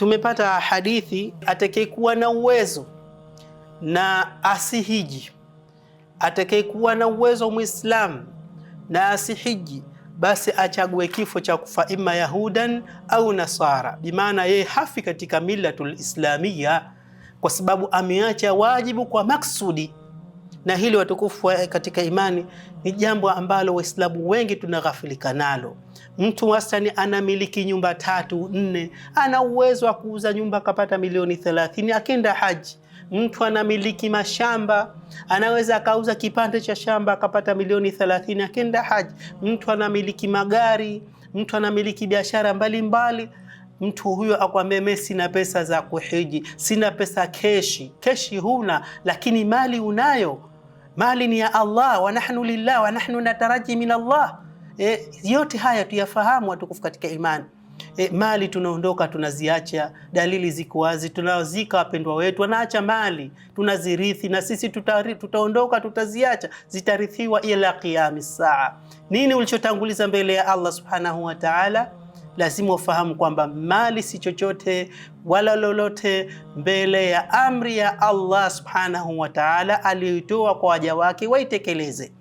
tumepata hadithi, atakayekuwa na uwezo na asihiji, atakayekuwa na uwezo Muislamu na asihiji, basi achague kifo cha kufa ima Yahudan au Nasara, bimaana yeye hafi katika millatul islamia, kwa sababu ameacha wajibu kwa maksudi. Na hili watukufu katika imani ni jambo ambalo Waislamu wengi tunaghafilika nalo. Mtu wastani anamiliki nyumba 3, 4, ana uwezo wa kuuza nyumba akapata milioni 30 akenda haji. Mtu anamiliki mashamba, anaweza akauza kipande cha shamba akapata milioni 30 akenda haji. Mtu anamiliki magari, mtu anamiliki biashara mbalimbali. Mtu huyo akwambia mimi sina pesa za kuhiji, sina pesa keshi huna, lakini mali unayo. Mali ni ya Allah, wa nahnu lillah wa nahnu nataraji min Allah. Yote haya tuyafahamu watukufu katika imani. Mali tunaondoka tunaziacha, dalili ziko wazi, tunazika wapendwa wetu, wanaacha mali, tunazirithi, na sisi tutaondoka tutaziacha, zitarithiwa ila qiyamis saa. Nini ulichotanguliza mbele ya Allah subhanahu wa ta'ala? Lazima ufahamu kwamba mali si chochote wala lolote mbele ya amri ya Allah subhanahu wa ta'ala aliyoitoa kwa waja wake waitekeleze.